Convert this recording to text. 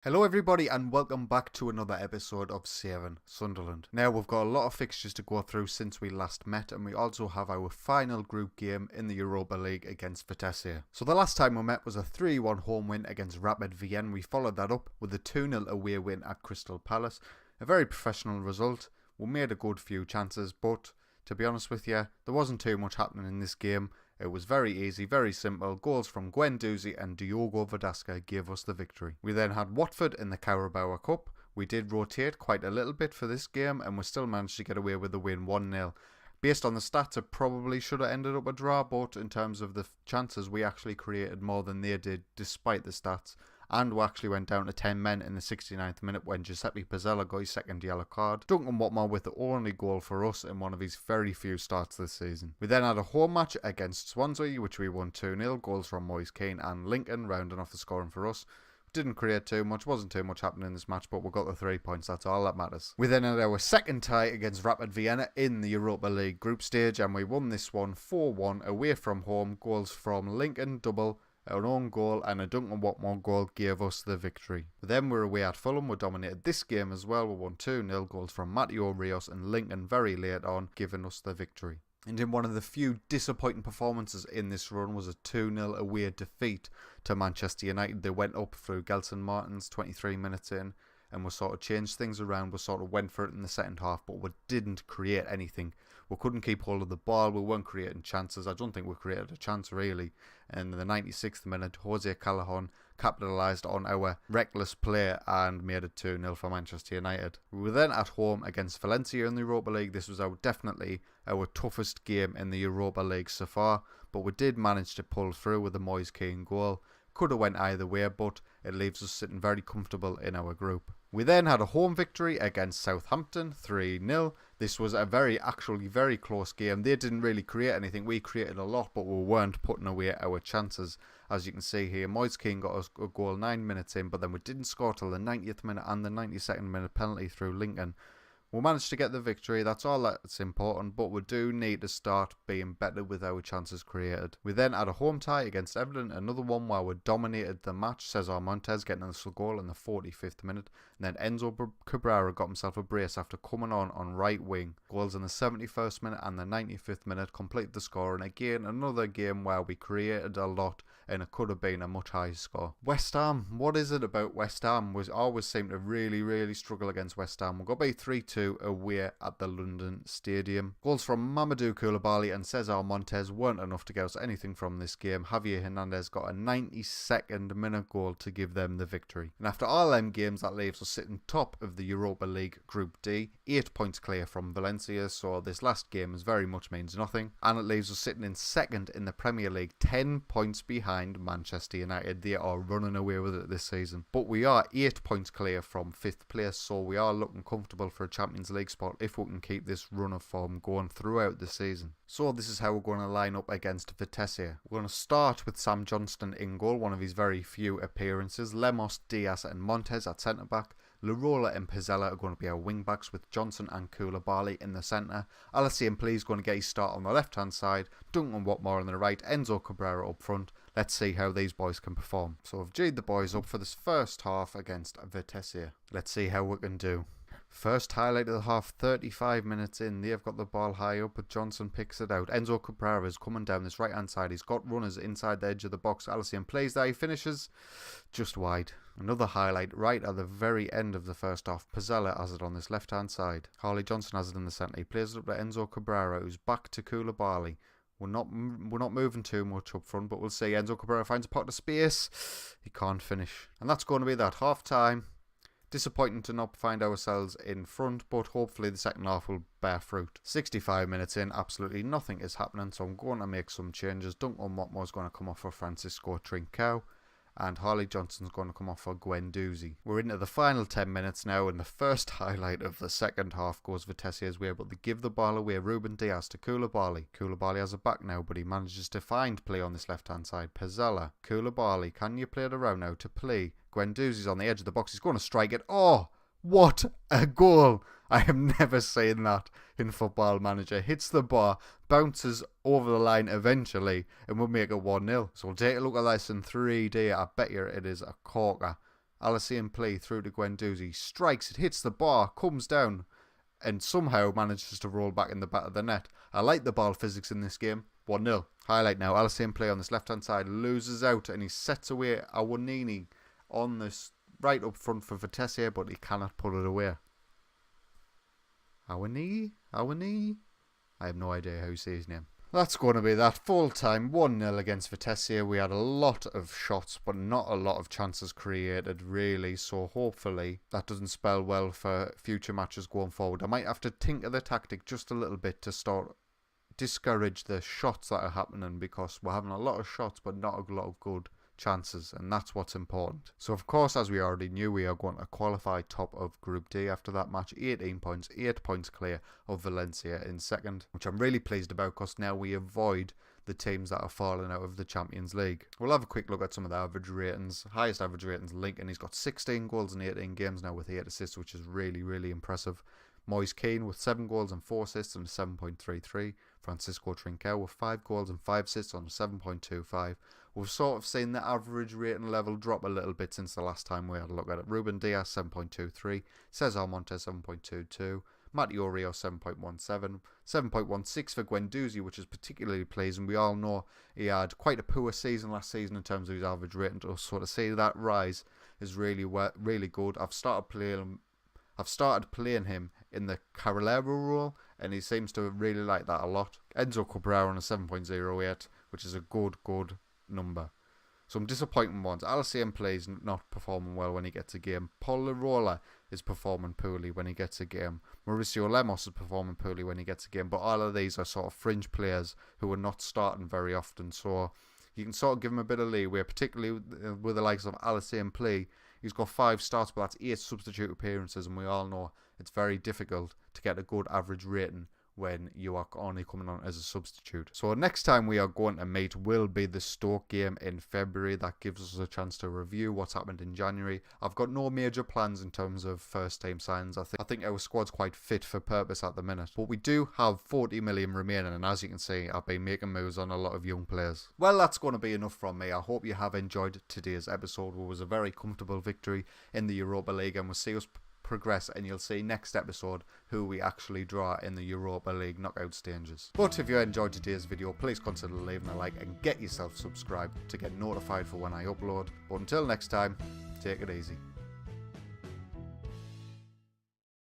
Hello everybody and welcome back to another episode of FM18 Sunderland. Now we've got a lot of fixtures to go through since we last met, and we also have our final group game in the Europa League against Vitesse. So the last time we met was a 3-1 home win against Rapid Vienna. We followed that up with a 2-0 away win at Crystal Palace. A very professional result. We made a good few chances, but to be honest with you, there wasn't too much happening in this game. It was very easy, very simple. Goals from Guendouzi and Diogo Verdasca gave us the victory. We then had Watford in the Carabao Cup. We did rotate quite a little bit for this game, and we still managed to get away with the win 1-0. Based on the stats, it probably should have ended up a draw, but in terms of the chances, we actually created more than they did despite the stats. And we actually went down to 10 men in the 69th minute when Giuseppe Pizzella got his second yellow card. Duncan Watmore with the only goal for us in one of his very few starts this season. We then had a home match against Swansea, which we won 2-0. Goals from Moise Keane and Lincoln rounding off the scoring for us. Didn't create too much, wasn't too much happening in this match, but we got the 3 points, that's all that matters. We then had our second tie against Rapid Vienna in the Europa League group stage, and we won this one 4-1 away from home. Goals from Lincoln, double, an own goal and a Duncan Watmore goal gave us the victory. Then we were away at Fulham. We dominated this game as well. We won 2-0. Goals from Matteo Rios and Lincoln very late on, giving us the victory. And in one of the few disappointing performances in this run was a 2-0 away defeat to Manchester United. They went up through Gelson Martins 23 minutes in, and we sort of changed things around. We sort of went for it in the second half, but we didn't create anything. We couldn't keep hold of the ball. We weren't creating chances. I don't think we created a chance really. And in the 96th minute, Jose Callahan capitalised on our reckless play and made it 2-0 for Manchester United. We were then at home against Valencia in the Europa League. This was definitely our toughest game in the Europa League so far, but we did manage to pull through with a Moise Keane goal. Could have went either way, but it leaves us sitting very comfortable in our group. We then had a home victory against Southampton, 3-0. This was actually very close game. They didn't really create anything. We created a lot, but we weren't putting away our chances. As you can see here, Moise Keane got us a goal 9 minutes in, but then we didn't score till the 90th minute and the 92nd minute penalty through Lincoln. We managed to get the victory, that's all that's important, but we do need to start being better with our chances created. We then had a home tie against Everton, another one where we dominated the match. Cesar Montes getting us a goal in the 45th minute, and then Enzo Cabrera got himself a brace after coming on right wing. Goals in the 71st minute and the 95th minute complete the score, and again another game where we created a lot and it could have been a much higher score. West Ham, what is it about West Ham? We always seem to really struggle against West Ham. We got beat 3-2 away at the London Stadium. Goals from Mamadou Koulibaly and Cesar Montes weren't enough to get us anything from this game. Javier Hernandez got a 92nd minute goal to give them the victory. And after all them games, that leaves us sitting top of the Europa League Group D, 8 points clear from Valencia, so this last game very much means nothing. And it leaves us sitting in second in the Premier League, 10 points behind Manchester United. They are running away with it this season. But we are 8 points clear from 5th place, so we are looking comfortable for a Champions League spot if we can keep this run of form going throughout the season. So this is how we're going to line up against Vitesse. We're going to start with Sam Johnston in goal, one of his very few appearances. Lemos, Diaz and Montes at centre back. Larola and Pizzella are going to be our wing backs, with Johnson and Koulibaly in the centre. Alassane Plea is going to get his start on the left hand side. Duncan Watmore on the right. Enzo Cabrera up front. Let's see how these boys can perform. So I've G'd the boys up for this first half against Vitesse. Let's see how we can do. First highlight of the half, 35 minutes in. They've got the ball high up, but Johnson picks it out. Enzo Cabrera is coming down this right hand side. He's got runners inside the edge of the box. Alassane plays there. He finishes just wide. Another highlight right at the very end of the first half. Pizzella has it on this left hand side. Harley Johnson has it in the centre. He plays it up to Enzo Cabrera, who's back to Koulibaly. We're not moving too much up front, but we'll see. Enzo Cabrera finds a pocket of space. He can't finish. And that's going to be that. Half time. Disappointing to not find ourselves in front, but hopefully the second half will bear fruit. 65 minutes in, absolutely nothing is happening, so I'm going to make some changes. Duncan Watmore is going to come off for Francisco Trincao, and Harley Johnson's going to come off for Guendouzi. We're into the final 10 minutes now, and the first highlight of the second half goes Vitesse as we're able to give the ball away. Ruben Diaz to Koulibaly. Koulibaly has it back now, but he manages to find play on this left-hand side. Pizzella, Koulibaly, can you play it around now to play? Guendouzi's on the edge of the box. He's going to strike it. Oh, what a goal! I have never seen that in Football Manager. Hits the bar, bounces over the line eventually, and we'll make it 1-0. So we'll take a look at this in 3D. I bet you it is a corker. Alessandro play through to Guendouzi, strikes, it hits the bar, comes down, and somehow manages to roll back in the back of the net. I like the ball physics in this game. 1-0. Highlight now, Alessandro play on this left-hand side, loses out, and he sets away Awanini on this right up front for Vitesse, but he cannot put it away. Awani? I have no idea how you say his name. That's going to be that. Full time, 1-0 against Vitesse. We had a lot of shots, but not a lot of chances created, really. So hopefully that doesn't spell well for future matches going forward. I might have to tinker the tactic just a little bit to start discourage the shots that are happening, because we're having a lot of shots, but not a lot of good chances, and that's what's important. So of course, as we already knew, we are going to qualify top of Group D after that match. 18 points, 8 points clear of Valencia in second, which I'm really pleased about, because now we avoid the teams that are falling out of the Champions League. We'll have a quick look at some of the average ratings. Highest average ratings, Lincoln. He's got 16 goals in 18 games now with 8 assists, which is really impressive. Moise Keane with 7 goals and 4 assists on a 7.33. Francisco Trincao with 5 goals and 5 assists on a 7.25. We've sort of seen the average rating level drop a little bit since the last time we had a look at it. Ruben Diaz 7.23, Cesar Montes 7.22, Matteo Rio 7.17, 7.16 for Guendouzi, which is particularly pleasing. We all know he had quite a poor season last season in terms of his average rating, so to see that rise is really good. I've started playing him in the Carrilero role, and he seems to really like that a lot. Enzo Cabrera on a 7.08, which is a good number. Some disappointing ones. Alessandro plays not performing well when he gets a game. Paul Lirola is performing poorly when he gets a game. Mauricio Lemos is performing poorly when he gets a game. But all of these are sort of fringe players who are not starting very often. So you can sort of give him a bit of leeway, particularly with the likes of Alessandro play. He's got 5 starts, but that's 8 substitute appearances, and we all know it's very difficult to get a good average rating when you are only coming on as a substitute. So next time we are going to meet will be the Stoke game in February. That gives us a chance to review what's happened in January. I've got no major plans in terms of first team signs. I think our squad's quite fit for purpose at the minute. But we do have 40 million remaining, and as you can see, I've been making moves on a lot of young players. Well, that's going to be enough from me. I hope you have enjoyed today's episode. It was a very comfortable victory in the Europa League, and we'll see us progress, and you'll see next episode who we actually draw in the Europa League knockout stages. But if you enjoyed today's video, please consider leaving a like and get yourself subscribed to get notified for when I upload. But until next time, take it easy.